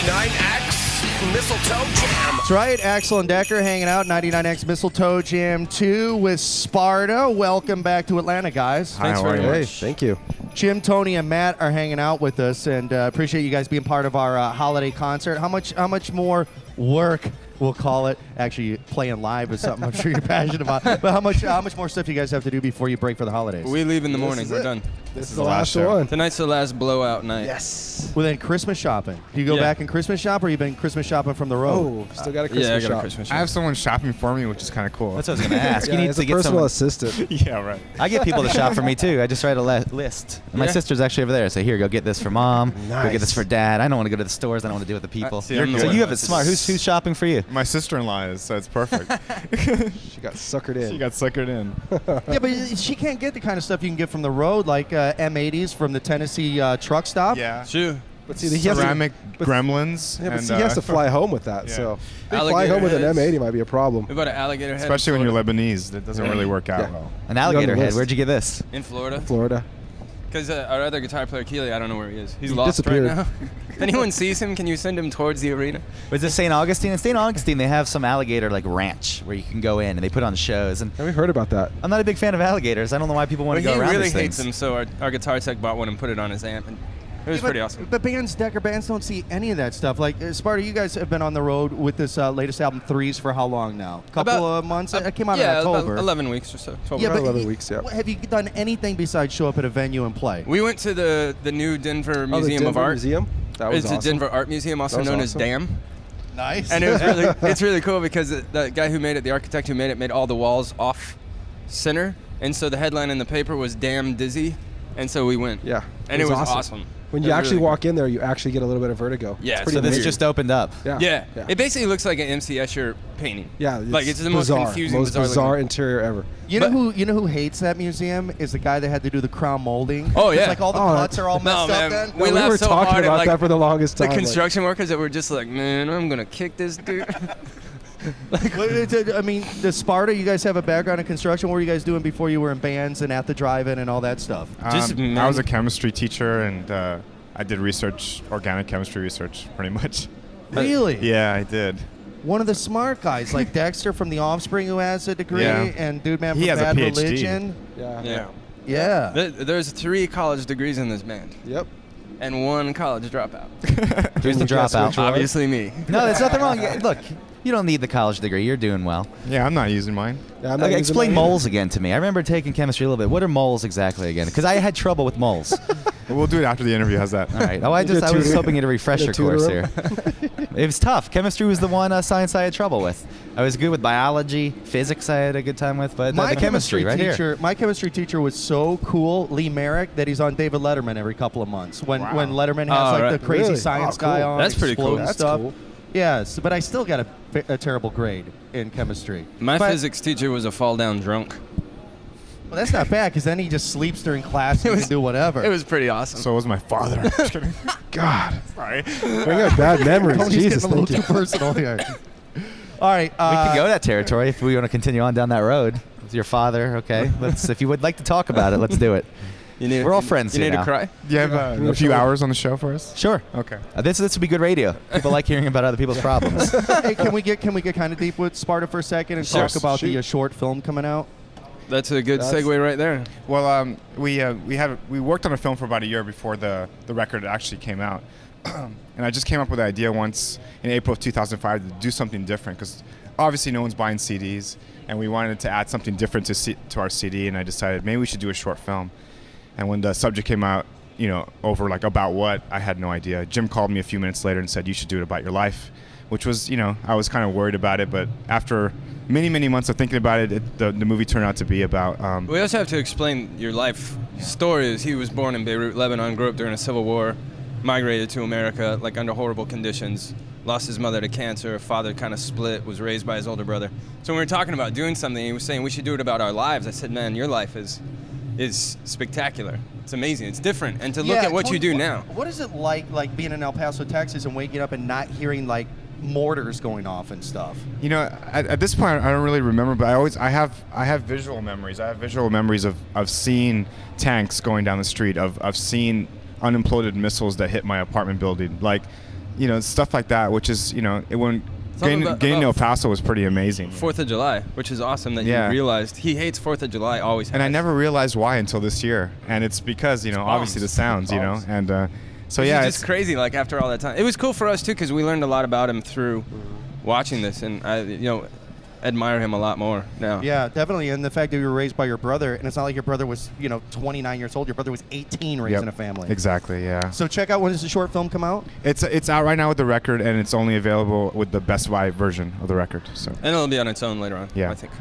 99X Mistletoe Jam. That's right, Axel and Dekker hanging out, 99X Mistletoe Jam 2 with Sparta. Welcome back to Atlanta, guys. Thanks very much. Hey, thank you. Jim, Tony, and Matt are hanging out with us, and appreciate you guys being part of our holiday concert. How much more work, we'll call it, actually playing live is something I'm sure you're passionate about, but how much more stuff do you guys have to do before you break for the holidays? We leave in the morning. We're done. This is the last one. Tonight's the last blowout night. Yes. Well, then Christmas shopping. Do you go back and Christmas shop, or you been Christmas shopping from the road? Oh, still got a Christmas Yeah, I got shop. a Christmas I shop. have someone shopping for me, which is kind of cool. That's what I was going to ask. You need it's to a get personal someone. assistant. Yeah, right. I get people to shop for me too. I just write a list. And my Yeah. sister's actually over there. I say, here, go get this for mom. Go Nice. get this for dad. I don't want to go to the stores. I don't want to deal with the people. See, I'm the So one you have it that's smart. Who's shopping for you? My sister-in-law is, so it's perfect. She got suckered in. She got suckered in. Yeah, but she can't get the kind of stuff you can get from the road, like M80s from the Tennessee truck stop. Yeah. Sure. But see, he has Ceramic to, gremlins. yeah, but and, see, he has to fly home with that. yeah. So flying Alligator home with an heads. M80 might be a problem. We bought an alligator head. especially in when you're Florida. Lebanese. That doesn't really work out Yeah. well. An alligator on the head. list. Where'd you get this? In Florida. Florida. Because our other guitar player, Keely, I don't know where he is. He's He lost disappeared. right now. If anyone sees him, can you send him towards the arena? Was it St. Augustine? In St. Augustine, they have some alligator like ranch where you can go in and they put on shows. And Have we heard about that? I'm not a big fan of alligators. I don't know why people want But to go he around really these hates things. them, so our guitar tech bought one and put it on his amp. And it was pretty awesome. But Dekker bands don't see any of that stuff. Like Sparta, you guys have been on the road with this latest album, Threes, for how long now? Couple of months? It came out in October. About 11 weeks or so. 12 Yeah, weeks. but 11 weeks, yeah. Have you done anything besides show up at a venue and play? We went to the new Denver Oh, the Museum of Denver Art. Museum? That was It's awesome. a Denver Art Museum, also That was known awesome. as DAM. Nice. And it was it's really cool because the guy who made it, the architect who made it, made all the walls off center, and so the headline in the paper was "Damn Dizzy," and so we went. Yeah. And it was awesome. When It you was actually really walk in there, you actually get a little bit of vertigo. Yeah, It's pretty So this weird. just opened up. Yeah. Yeah. Yeah. It basically looks like an MC Escher painting. Yeah, like it's the most bizarre. confusing, most bizarre looking- interior ever. You know who hates that museum is the guy that had to do the crown molding. Oh, It's yeah. like all the Oh, cuts are all messed No, up man. then. We we laughed were so talking hard at, about like, that for the longest time. The like- construction workers that were just like, man, I'm gonna kick this dude. I mean, the Sparta, you guys have a background in construction. What were you guys doing before you were in bands and at the drive-in and all that stuff? I was a chemistry teacher, and I did research, organic chemistry research, pretty much. Really? Yeah, I did. One of the smart guys, like Dexter from The Offspring, who has a degree, Yeah. and Dude Man He from has a Bad PhD. Religion. Yeah. Yeah. Yeah. There's 3 college degrees in this band, Yep. and 1 college dropout. Here's the You guys dropout. switch around? Obviously me. No, there's nothing wrong. Look, you don't need the college degree. You're doing well. Yeah, I'm not using mine. Yeah, I'm not Okay, using explain mine either. moles again to me. I remember taking chemistry a little bit. What are moles exactly again? Because I had trouble with moles. We'll do it after the interview. How's that? All right. Oh, I You was tutor- hoping to get a refresher tutor course him? here. It was tough. Chemistry was the one science I had trouble with. I was good with biology, physics I had a good time with, but the chemistry right teacher, here. My chemistry teacher was so cool, Lee Merrick, that he's on David Letterman every couple of months. When Letterman has Oh, like right. the crazy Really? science Oh, cool. guy on, That's pretty cool. exploding That's stuff. cool. Yes, but I still got a terrible grade in chemistry. My But- physics teacher was a fall down drunk. Well, that's not bad because then he just sleeps during class and he can do whatever. It was pretty awesome. So was my father. Just kidding. God. Sorry. Bring up bad memories. Tony's Jesus, getting a little thank too you. personal here. All right. We could go that territory if we want to continue on down that road. With your father, okay? If you would like to talk about it, let's do it. We're all friends You here need now. to cry? Do you have a few hours on the show for us? Sure. Okay. This would be good radio. People like hearing about other people's problems. Hey, can we get kind of deep with Sparta for a second and Sure. talk about the Shoot. short film coming out? That's a good segue right there. Well, we worked on a film for about a year before the record actually came out, and I just came up with the idea once in April of 2005 to do something different because obviously no one's buying CDs, and we wanted to add something different to our CD, and I decided maybe we should do a short film. And when the subject came out, over like about what, I had no idea. Jim called me a few minutes later and said, you should do it about your life, which was, I was kind of worried about it, but after many, many months of thinking about it, the movie turned out to be about... We also have to explain your life story. Is he was born in Beirut, Lebanon, grew up during a civil war, migrated to America like under horrible conditions, lost his mother to cancer, father kind of split, was raised by his older brother. So when we were talking about doing something, he was saying we should do it about our lives. I said, man, your life is spectacular. It's amazing. It's different. And to look at what you do now. What is it like being in El Paso, Texas, and waking up and not hearing like mortars going off and stuff? At this point, I don't really remember, but I have visual memories. I have visual memories of seeing tanks going down the street, of seeing unimploded missiles that hit my apartment building. Like, stuff like that, which is, when Something getting to El about Paso was pretty amazing. 4th of July, which is awesome that Yeah. you realized. He hates 4th of July, always has. And I never realized why until this year, and it's because obviously the sounds, Bombs. and so He's yeah, just crazy. Like after all that time, it was cool for us too because we learned a lot about him through watching this, and I admire him a lot more now. Yeah, definitely. And the fact that you were raised by your brother, and it's not like your brother was 29 years old. Your brother was 18 raising Yep. a family. Exactly, yeah. So check out, when does the short film come out? It's out right now with the record, and it's only available with the Best Buy version of the record. So And it'll be on its own later on. Yeah. I think.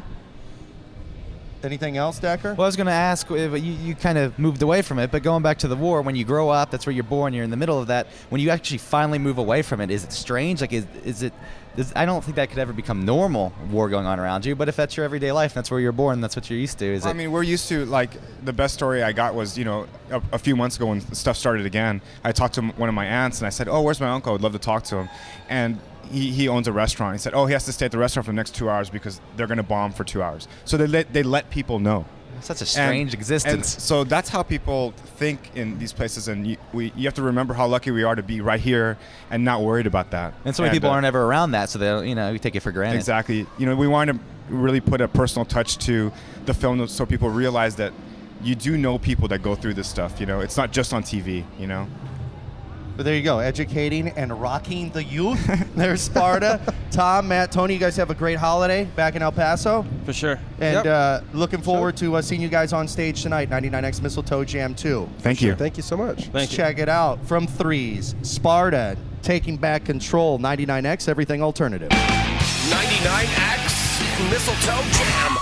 Anything else, Dekker? Well, I was going to ask, you kind of moved away from it, but going back to the war, when you grow up, that's where you're born, you're in the middle of that. When you actually finally move away from it, is it strange? Like, I don't think that could ever become normal, war going on around you, but if that's your everyday life, that's where you're born, that's what you're used to. I mean, we're used to, like, the best story I got was, a few months ago when stuff started again, I talked to one of my aunts, and I said, oh, where's my uncle? I'd love to talk to him. And he owns a restaurant. He said, oh, he has to stay at the restaurant for the next 2 hours because they're going to bomb for 2 hours. So they let people know. Such a strange existence. And so that's how people think in these places, and you have to remember how lucky we are to be right here and not worried about that. And so many people aren't ever around that, so they we take it for granted. Exactly. We want to really put a personal touch to the film so people realize that you do know people that go through this stuff. It's not just on TV. But there you go, educating and rocking the youth. There's Sparta. Tom, Matt, Tony, you guys have a great holiday back in El Paso. For sure. And looking forward to seeing you guys on stage tonight, 99X Mistletoe Jam 2. Thank you. Thank you so much. Thank you. Check it out. From Threes, Sparta, Taking Back Control, 99X, Everything Alternative. 99X Mistletoe Jam.